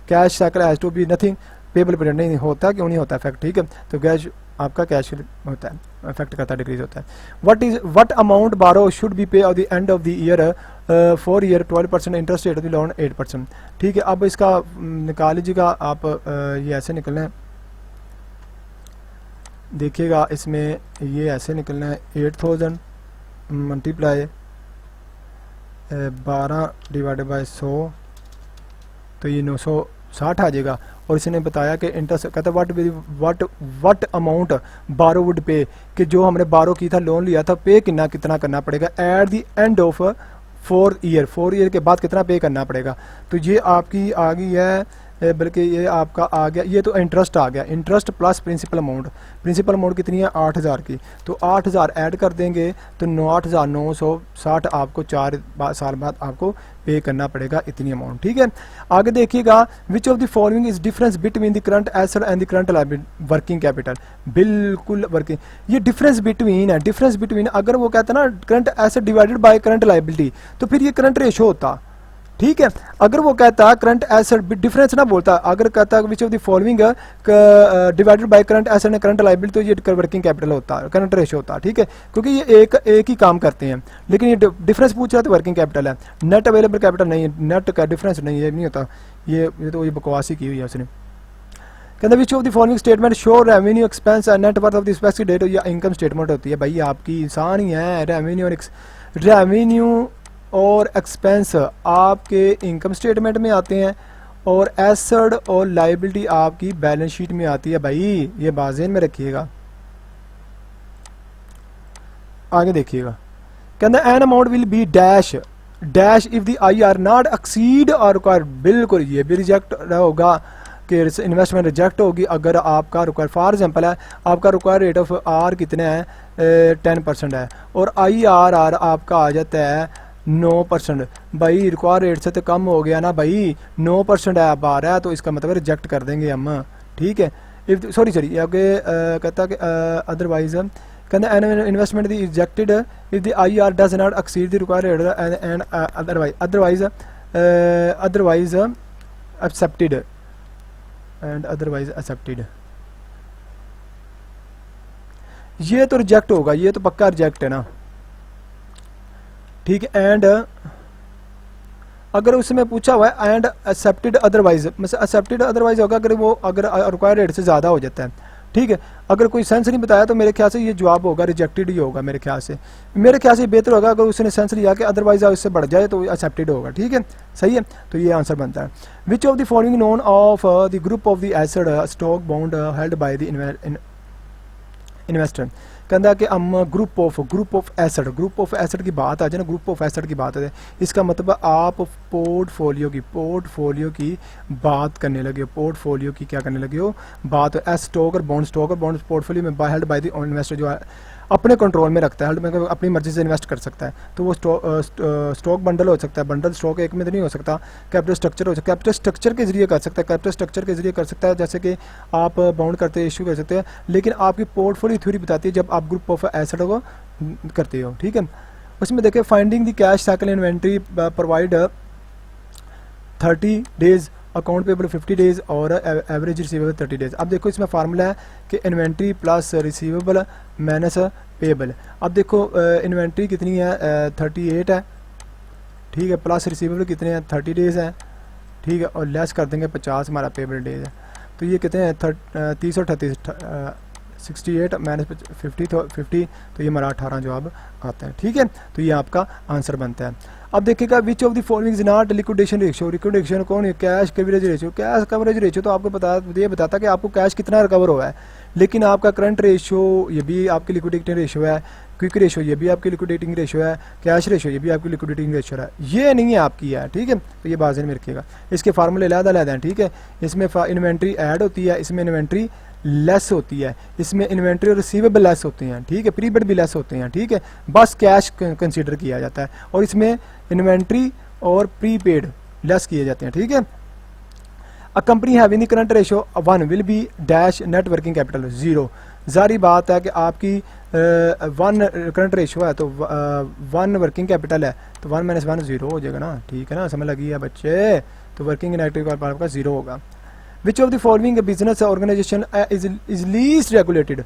Cash cycle has to be nothing, payable period नहीं होता, क्यों नहीं होता इफेक्ट। ठीक है, तो कैश आपका कैश होता है, इफेक्ट करता है, डिक्रीज होता है। व्हाट अमाउंट बारो शुड बी पे eight the end of the year, 4 year 12% interest rate of the loan 8%। ठीक है, अब इसका निकाल लीजिएगा आप, ये ऐसे निकलना है, देखिएगा इसमें ये ऐसे निकलना है 8000 मल्टीप्लाई 12 डिवाइडेड बाई 100, तो ये 960 आ जाएगा। और इसने बताया कि इंटरेस्ट कहता है व्हाट अमाउंट बारो वुड पे, कि जो हमने बारो की था, लोन लिया था, पे कितना करना पड़ेगा eight the end of 4 year के बाद कितना पे करना पड़ेगा। तो ये आपकी आ गई है, बल्कि ये आपका आ गया, ये तो इंटरेस्ट आ गया, इंटरेस्ट प्लस प्रिंसिपल अमाउंट कितनी है 8000 की, तो 8000 ऐड कर देंगे तो 8960 आपको 4 साल बाद आपको पे करना पड़ेगा, इतनी अमाउंट। ठीक है, आगे देखिएगा, विच of the following is difference between the current asset and the current liability, working capital, बिल्कुल वर्किंग, ये डिफरेंस बिटवीन अगर वो कहता है ना current asset divided by current liability, तो फिर ये करंट रेशो होता। ठीक है, अगर वो कहता करंट एसेट डिफरेंस ना बोलता, अगर कहता which of the following divided by current asset and current liability, तो ये वर्किंग कैपिटल होता, करंट रेशो होता। ठीक है, क्योंकि ये एक ही काम करते हैं, लेकिन ये डिफरेंस पूछ रहा है तो वर्किंग कैपिटल है, नेट अवेलेबल कैपिटल नहीं है, नेट का डिफरेंस नहीं है, नहीं होता, ये तो ये बकवासी की हुई है उसने। कहते which of the following statement show revenue expense and net worth of the specific date, या इनकम स्टेटमेंट होती है भाई, आपकी इंसान ही है, रेवेन्यू और एक्सपेंस आपके इनकम स्टेटमेंट में आते हैं, और एसेट और लायबिलिटी आपकी बैलेंस शीट में आती है भाई, ये बाज़ेन में रखिएगा। आगे देखिएगा, कहते an amount will be dash if the I R not exceed और रिक्वायर्ड, बिल्कुल ये भी रिजेक्ट होगा कि इन्वेस्टमेंट रिजेक्ट होगी अगर आपका रिक्वायर, फॉर एग्जांपल है आपका रिक्वायर रेट ऑफ आर कितने हैं 10% है, और आई आर आपका आ जाता है 9%, भाई रिक्वायर रेट से तो कम हो गया ना भाई, 9% है अब आ रहा है, तो इसका मतलब रिजेक्ट कर देंगे हम। ठीक है, इफ सॉरी आगे कहता कि अदरवाइज, कहते investment the rejected if the I R does not exceed the required rate and otherwise accepted ये तो रिजेक्ट होगा, ये तो पक्का रिजेक्ट है ना। ठीक है, एंड अगर उसमें पूछा हुआ है एंड एक्सेप्टेड अदरवाइज, मतलब एक्सेप्टेड अदरवाइज होगा अगर वो रिक्वायर्ड रेट से ज़्यादा हो जाता है। ठीक है, अगर कोई सेंस नहीं बताया तो मेरे ख्याल से ये जवाब होगा रिजेक्टेड ही होगा, मेरे ख्याल से बेहतर होगा अगर उसने सेंस लिया कि अदरवाइज इससे बढ़ जाए तो एक्सेप्टेड होगा। ठीक है, सही है, तो ये आंसर बनता है। Which of the following known of the group of the asset stock bond held by the investor, कहता कि हम ग्रुप ऑफ एसेट की बात आ जाए ना, ग्रुप ऑफ एसेट की बात है, इसका मतलब आप पोर्टफोलियो की बात करने लगे हो, पोर्टफोलियो की क्या करने लगे हो बात। स्टॉक और बॉन्ड पोर्टफोलियो में हेल्ड बाय द इन्वेस्टर, जो है अपने कंट्रोल में रखता है, हेल्ड में अपनी मर्जी से इन्वेस्ट कर सकता है, तो वो स्टॉक बंडल हो सकता है, बंडल स्टॉक एक में तो नहीं हो सकता, कैपिटल स्ट्रक्चर हो सकता है, कैपिटल स्ट्रक्चर के जरिए कर सकता है, जैसे कि आप बाउंड करते इशू कर सकते हैं, लेकिन आपकी पोर्टफोलियो थ्योरी बताती है जब आप ग्रुप ऑफ एसेट को करते हो। ठीक है, उसमें देखिए finding the cash cycle inventory provide 30 days, account payable 50 days और एवरेज रिसीवेबल 30 डेज। अब देखो इसमें फार्मूला है कि inventory plus receivable minus payable. अब देखो इन्वेंट्री कितनी है 38 है, ठीक है, प्लस रिसीवेबल कितने हैं 30 डेज है, ठीक है, और लेस कर देंगे 50 हमारा पेबल डेज है, तो ये कितने हैं 30 और 38 68 माइनस 50 तो ये हमारा 18 जवाब आता है। ठीक है, तो ये आपका आंसर बनता है। अब देखिएगा विच of the following is not liquidation ratio, liquidation कौन है, cash coverage ratio. Cash coverage ratio तो आपको ये बताता कि आपको कैश कितना रिकवर हुआ है, लेकिन आपका करंट रेशियो ये भी आपकी लिक्विडेटिंग रेशियो है, क्विक रेशियो ये भी आपकी लिक्विडेटिंग रेशियो है, कैश रेशियो ये भी आपकी लिक्विडेटिंग रेशियो है, ये नहीं है आपकी है। ठीक है, तो ये बात में रखिएगा, इसके फार्मूले अलग-अलग हैं। ठीक है, इसमें इन्वेंट्री ऐड होती है, इसमें इन्वेंट्री लेस होती है, इसमें इन्वेंट्री और रिसीवेबल लेस होते हैं, ठीक है, प्रीपेड भी लेस होते हैं, ठीक है, बस कैश कंसीडर किया जाता है, और इसमें इन्वेंट्री और प्रीपेड लेस किए जाते हैं, ठीक है। A company having the current ratio 1 will be dash net working capital 0। जारी बात है कि आपकी 1 करंट रेशियो है तो 1 वर्किंग कैपिटल है, तो 1 - 1 0 हो जाएगा ना, ठीक है ना, समझ लगी है बच्चे, तो वर्किंग इनएक्टिव कैपिटल आपका 0 होगा। Which of the following business organization is least regulated,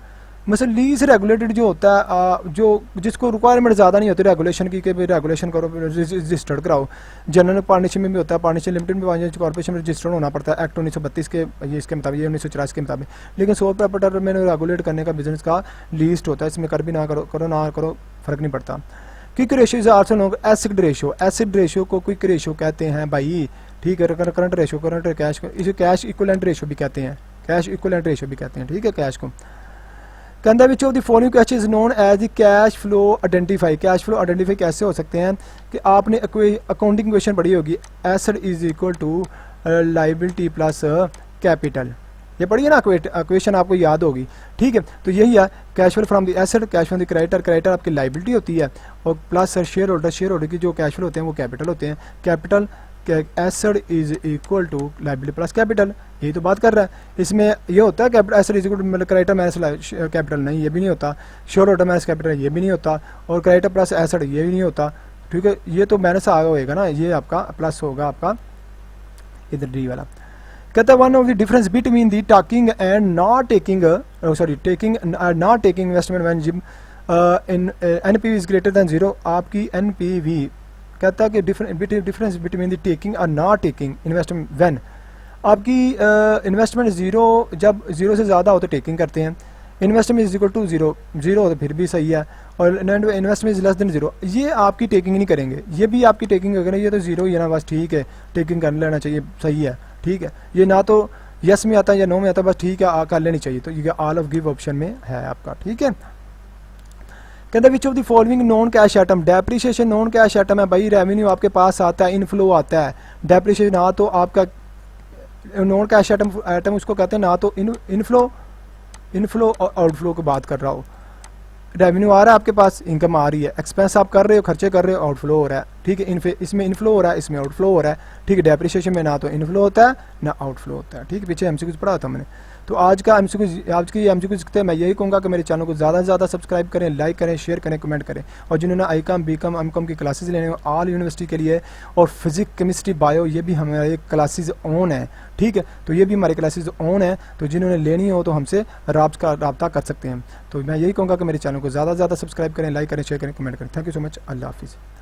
मतलब लीज रेगुलेटेड जो होता है, जो जिसको रिक्वायरमेंट ज़्यादा नहीं होती रेगुलेशन की, कि भाई रेगुलेशन करो, रजिस्टर्ड कराओ। जनरल पार्टनरशिप में भी होता है, पार्टनरशिप लिमिटेड में कॉर्पोरेशन में रजिस्टर्ड होना पड़ता है एक्ट 1932 के ये इसके मुताबिक, ये 1984 के मुताबिक। लेकिन सोल प्रॉपर्टर में रेगुलेट करने का बिजनेस का लीस्ट होता है, इसमें कर भी ना करो ना करो फ़र्क नहीं पड़ता। Quick ratio is also known acid ratio, acid ratio को क्विक रेशियो कहते हैं भाई, ठीक है। करंट रेशियो, करंट कैश, इसे कैश इक्विवेलेंट रेशियो भी कहते हैं, कैश इक्विवेलेंट रेशियो भी कहते हैं, ठीक है, कैश को। कहता which of the following cash is known as the cash flow identify, cash flow identify कैसे हो सकते हैं कि आपने अकाउंटिंग क्वेश्चन पढ़ी होगी, asset is equal to liability plus capital, ये पढ़िए ना क्वेश्चन, आपको याद होगी, ठीक है। तो यही है cash flow from the asset, cash from the creditor, creditor आपकी लाइबिलिटी होती है, और प्लस शेयर होल्डर की जो कैश फ्लो होते हैं वो कैपिटल होते हैं, capital asset is equal to liability plus capital, यही तो बात कर रहा है। इसमें ये होता है capital asset is equal to मतलब क्रेडिटर माइनस कैपिटल, नहीं ये भी नहीं होता, शेयर होल्डर माइनस कैपिटल ये भी नहीं होता, और क्रेडिटर प्लस एसेट ये भी नहीं होता, ठीक है। ये तो माइनस आगे होएगा ना, ये आपका प्लस होगा आपका इधर डी वाला। कहता है one of the difference between the taking and not taking, sorry taking not taking investment when gym in NPV is greater than 0, आपकी एनपीवी कहता है कि डिफरेंस बिटवीन द टेकिंग और नॉट टेकिंग इन्वेस्टमेंट व्हेन, आपकी investment 0 जब 0 से ज़्यादा हो तो टेकिंग करते हैं, इन्वेस्टमेंट इज इक्वल टू 0 हो तो फिर भी सही है, और इन्वेस्टमेंट इज लेस देन 0 ये आपकी टेकिंग नहीं करेंगे, ये भी आपकी टेकिंग अगर ये तो 0 ही है ना, बस ठीक है, टेकिंग कर लेना चाहिए, सही है, ठीक है। ये ना तो यस में आता है या नो में आता है, बस ठीक है कर लेनी चाहिए, तो ये ऑल ऑफ गिव ऑप्शन में है आपका, ठीक है। कहते which of the following non cash item, depreciation non cash item है भाई, रेवेन्यू आपके पास आता है, इनफ्लो आता है, डेप्रिसिएशन ना तो आपका नॉन कैश आइटम उसको कहते हैं, ना तो इनफ्लो और आउटफ्लो की बात कर रहा हो, रेवेन्यू आ रहा है आपके पास, इनकम आ रही है, एक्सपेंस आप कर रहे हो, खर्चे कर रहे हो, आउटफ्लो हो रहा है, ठीक है। इसमें इनफ्लो हो रहा है, इसमें आउटफ्लो हो रहा है, ठीक है। डेप्रिसिएशन में ना तो इनफ्लो होता है ना आउटफ्लो होता है, ठीक है, पीछे एमसीक्यूज पढ़ा था मैंने। तो आज का एमसीक्यूज, आज की एमसीक्यूज थे, मैं यही कहूँगा कि मेरे चैनल को ज़्यादा से ज़्यादा सब्सक्राइब करें, लाइक करें, शेयर करें, कमेंट करें, और जिन्होंने आईकॉम बीकॉम एमकॉम की क्लासेस लेने हैं ऑल यूनिवर्सिटी के लिए, और फिजिक्स केमिस्ट्री बायो ये भी हमारे क्लासेस ऑन है, ठीक है। तो ये भी हमारी क्लासेस ऑन है, तो जिन्होंने लेनी हो तो हमसे रब्ता कर सकते हैं। तो मैं यही कहूँगा कि मेरे चैनल को ज़्यादा से ज़्यादा सब्सक्राइब करें, लाइक करें, शेयर करें, कमेंट करें। थैंक यू सो मच, अल्लाह हाफिज़।